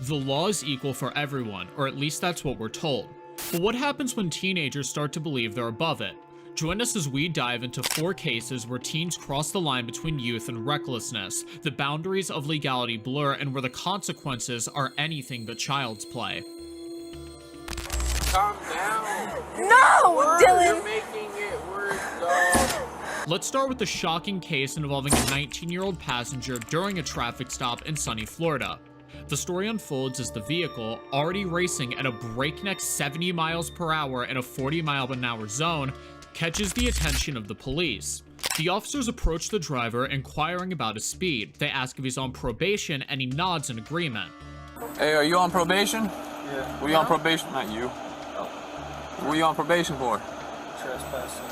The law is equal for everyone, or at least that's what we're told. But what happens when teenagers start to believe they're above it? Join us as we dive into 4 cases where teens cross the line between youth and recklessness, the boundaries of legality blur, and where the consequences are anything but child's play. Calm down. No, Dylan! You're making it worse, dog. Let's start with the shocking case involving a 19-year-old passenger during a traffic stop in sunny Florida. The story unfolds as the vehicle, already racing at a breakneck 70 miles per hour in a 40-mile-an-hour zone, catches the attention of the police. The officers approach the driver, inquiring about his speed. They ask if he's on probation, and he nods in agreement. Hey, are you on probation? Yeah. Were you on probation? Not you. Oh. What were you on probation for? Trespassing.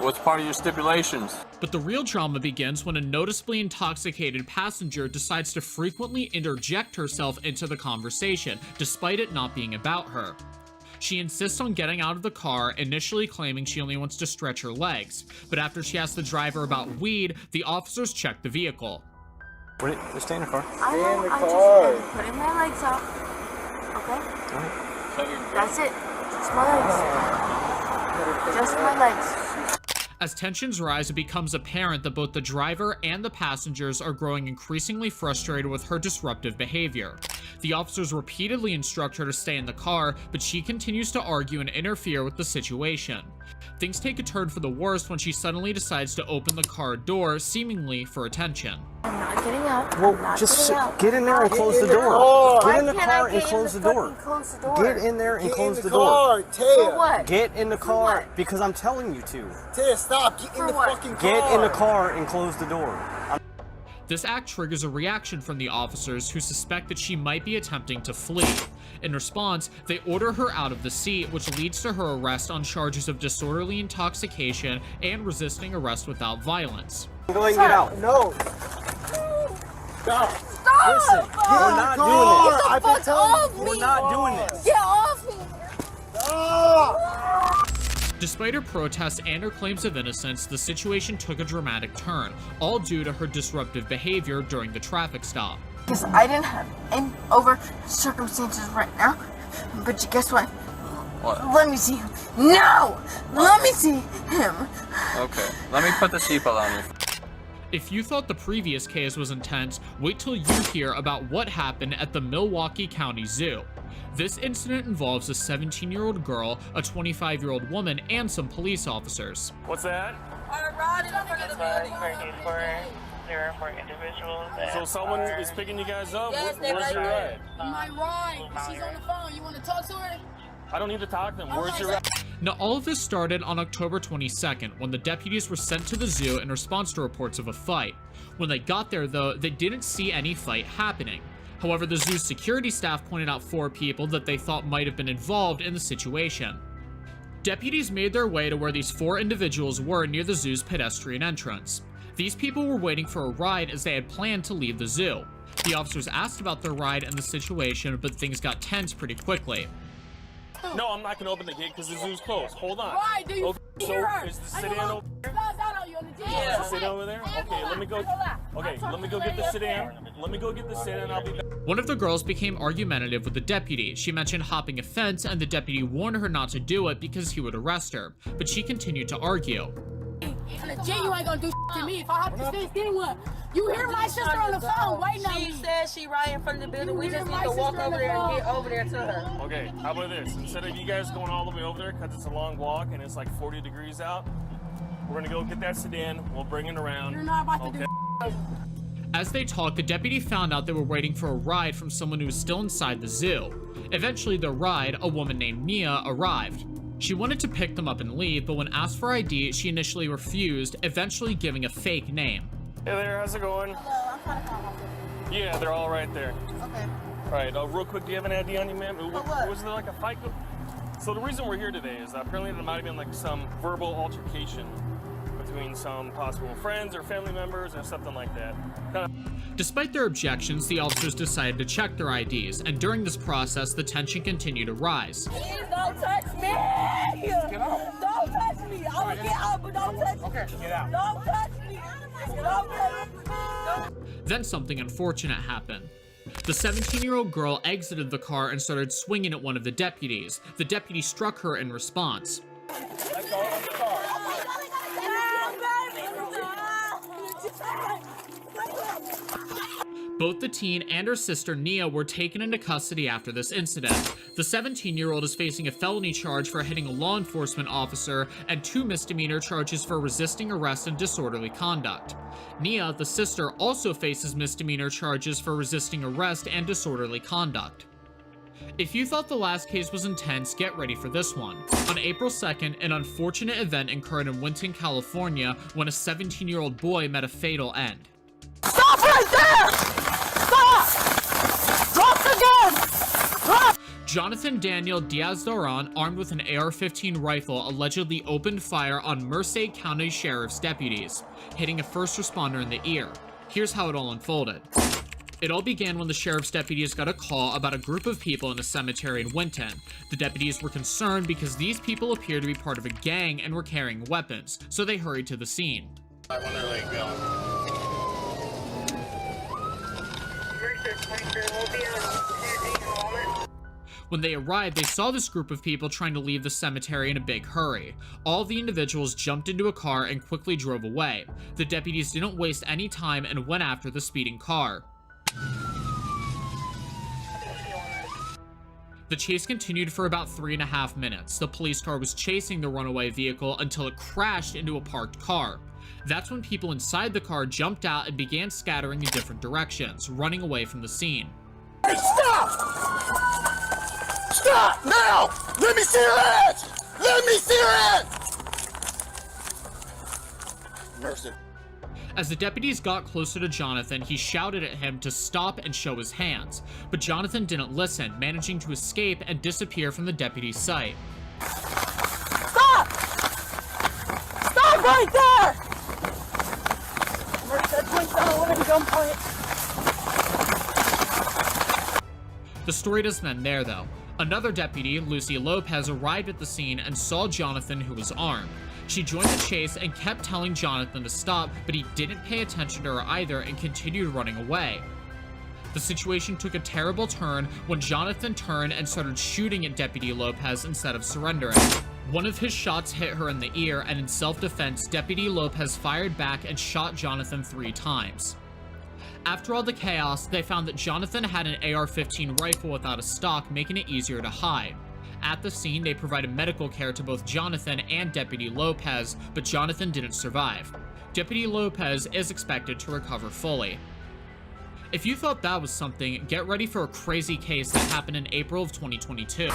What's part of your stipulations? But the real drama begins when a noticeably intoxicated passenger decides to frequently interject herself into the conversation, despite it not being about her. She insists on getting out of the car, initially claiming she only wants to stretch her legs. But after she asks the driver about weed, the officers check the vehicle. Just stay in the car. I know, I'm putting my legs up. Okay? That's it. Just my legs. Just my legs. As tensions rise, it becomes apparent that both the driver and the passengers are growing increasingly frustrated with her disruptive behavior. The officers repeatedly instruct her to stay in the car, but she continues to argue and interfere with the situation. Things take a turn for the worse when she suddenly decides to open the car door, seemingly for attention. I'm not getting out. Well, just get in there and close the door. Get in the car and close the door. Get in there and close the door. For what? Get in the car what? because I'm telling you to. Taya, stop. Get in the what? fucking car. Get in the car and close the door. This act triggers a reaction from the officers, who suspect that she might be attempting to flee. In response, they order her out of the seat, which leads to her arrest on charges of disorderly intoxication and resisting arrest without violence. Go ahead and get out. No. Stop. Listen, we're not doing this. I've been telling you. We're not doing this. Get off me! Stop. Despite her protests and her claims of innocence, the situation took a dramatic turn, all due to her disruptive behavior during the traffic stop. Because I didn't have any over circumstances right now. But guess what? What? Let me see him. No! Let me see him. Okay, let me put the seatbelt on you. If you thought the previous case was intense, wait till you hear about what happened at the Milwaukee County Zoo. This incident involves a 17-year-old girl, a 25-year-old woman, and some police officers. What's that? There for individuals. So someone is picking you guys up? Yes, Where's your ride? My ride. She's on the phone. You want to talk to her? I don't need to talk to them. Where's your ride? Now, all of this started on October 22nd, when the deputies were sent to the zoo in response to reports of a fight. When they got there, though, they didn't see any fight happening. However, the zoo's security staff pointed out 4 people that they thought might have been involved in the situation. Deputies made their way to where these 4 individuals were near the zoo's pedestrian entrance. These people were waiting for a ride as they had planned to leave the zoo. The officers asked about their ride and the situation, but things got tense pretty quickly. No, I'm not going to open the gate because the zoo's closed. Hold on. Why do you Okay, so is the sedan over there? Is the sedan over there? Okay, let me go. Okay, let me go get the sedan. Let me go get the sedan and I'll be back. One of the girls became argumentative with the deputy. She mentioned hopping a fence, and the deputy warned her not to do it because he would arrest her. But she continued to argue. You ain't gonna do to me if I hop the fence, then what? You hear my sister on the phone waiting on me. She said she right in front of the building. We just need to walk over there and get over there to her. Okay, how about this? Instead of you guys going all the way over there because it's a long walk and it's like 40 degrees out, we're going to go get that sedan. We'll bring it around. You're not about to do. As they talked, the deputy found out they were waiting for a ride from someone who was still inside the zoo. Eventually, the ride, a woman named Mia, arrived. She wanted to pick them up and leave, but when asked for ID, she initially refused, eventually giving a fake name. Hey there, how's it going? Yeah, they're all right there. Okay. All right, real quick, do you have an ID on you, ma'am? what? Was there like a fight? So the reason we're here today is that apparently there might have been like some verbal altercation between some possible friends or family members or something like that. Despite their objections, the officers decided to check their IDs, and during this process, the tension continued to rise. Please don't touch me! Get out. Don't touch me! I will get out, but don't touch me! Okay, get out. Don't touch me! Don't touch me! Then something unfortunate happened. The 17-year-old girl exited the car and started swinging at one of the deputies. The deputy struck her in response. Both the teen and her sister Nia were taken into custody after this incident. The 17-year-old is facing a felony charge for hitting a law enforcement officer and 2 misdemeanor charges for resisting arrest and disorderly conduct. Nia, the sister, also faces misdemeanor charges for resisting arrest and disorderly conduct. If you thought the last case was intense, get ready for this one. On April 2nd, an unfortunate event occurred in Winton, California, when a 17-year-old boy met a fatal end. Stop right there! Stop! Drop the gun! Drop! Jonathan Daniel Diaz-Doran, armed with an AR-15 rifle, allegedly opened fire on Merced County Sheriff's deputies, hitting a first responder in the ear. Here's how it all unfolded. It all began when the sheriff's deputies got a call about a group of people in a cemetery in Winton. The deputies were concerned because these people appeared to be part of a gang and were carrying weapons, so they hurried to the scene. I want to let it go. When they arrived, they saw this group of people trying to leave the cemetery in a big hurry. All of the individuals jumped into a car and quickly drove away. The deputies didn't waste any time and went after the speeding car. The chase continued for about 3.5 minutes. The police car was chasing the runaway vehicle until it crashed into a parked car. That's when people inside the car jumped out and began scattering in different directions, running away from the scene. Hey, stop! Stop now! Let me see your hands! Let me see your hands! Mercy. As the deputies got closer to Jonathan, he shouted at him to stop and show his hands. But Jonathan didn't listen, managing to escape and disappear from the deputy's sight. Stop! Stop right there! Mercy, that point's not a living gunpoint. The story doesn't end there, though. Another deputy, Lucy Lopez, arrived at the scene and saw Jonathan, who was armed. She joined the chase and kept telling Jonathan to stop, but he didn't pay attention to her either and continued running away. The situation took a terrible turn when Jonathan turned and started shooting at Deputy Lopez instead of surrendering. One of his shots hit her in the ear, and in self-defense, Deputy Lopez fired back and shot Jonathan 3 times. After all the chaos, they found that Jonathan had an AR-15 rifle without a stock, making it easier to hide. At the scene, they provided medical care to both Jonathan and Deputy Lopez, but Jonathan didn't survive. Deputy Lopez is expected to recover fully. If you thought that was something, get ready for a crazy case that happened in April of 2022.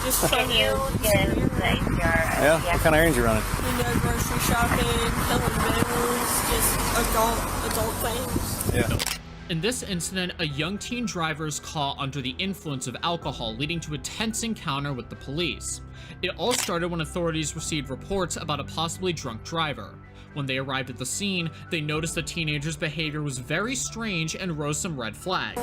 Just can you give like your Yeah, what kind of errands you running? grocery shopping, killing bills, just adult things. Yeah. In this incident, a young teen driver is caught under the influence of alcohol, leading to a tense encounter with the police. It all started when authorities received reports about a possibly drunk driver. When they arrived at the scene, they noticed the teenager's behavior was very strange and rose some red flags.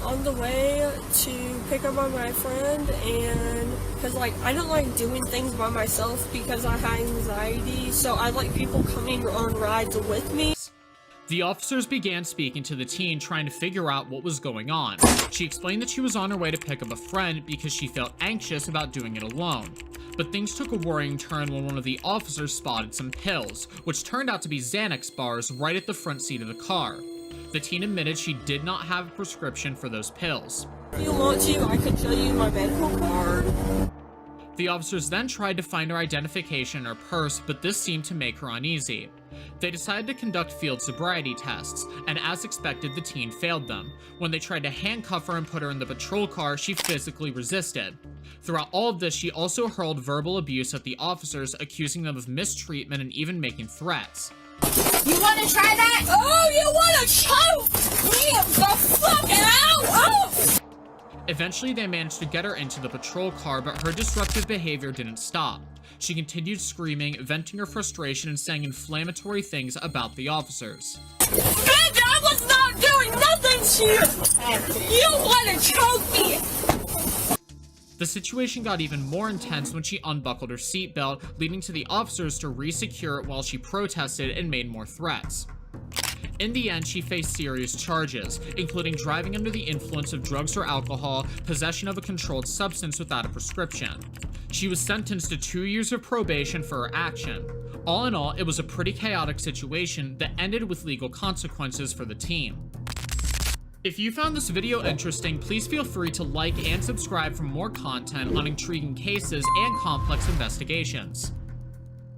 On the way to pick up on my friend, and because I don't like doing things by myself because I have anxiety, so I like people coming on rides with me. The officers began speaking to the teen, trying to figure out what was going on. She explained that she was on her way to pick up a friend because she felt anxious about doing it alone. But things took a worrying turn when one of the officers spotted some pills, which turned out to be Xanax bars right at the front seat of the car. The teen admitted she did not have a prescription for those pills. If you want to, I could show you my medical card. The officers then tried to find her identification in her purse, but this seemed to make her uneasy. They decided to conduct field sobriety tests, and as expected, the teen failed them. When they tried to handcuff her and put her in the patrol car, she physically resisted. Throughout all of this, she also hurled verbal abuse at the officers, accusing them of mistreatment and even making threats. You want to try that? Oh, you want to choke me the fuck out? Oh! Eventually, they managed to get her into the patrol car, but her disruptive behavior didn't stop. She continued screaming, venting her frustration, and saying inflammatory things about the officers. Bitch, I was not doing nothing to you! You want to choke me! The situation got even more intense when she unbuckled her seatbelt, leading to the officers to re-secure it while she protested and made more threats. In the end, she faced serious charges, including driving under the influence of drugs or alcohol, possession of a controlled substance without a prescription. She was sentenced to 2 years of probation for her action. All in all, it was a pretty chaotic situation that ended with legal consequences for the team. If you found this video interesting, please feel free to like and subscribe for more content on intriguing cases and complex investigations.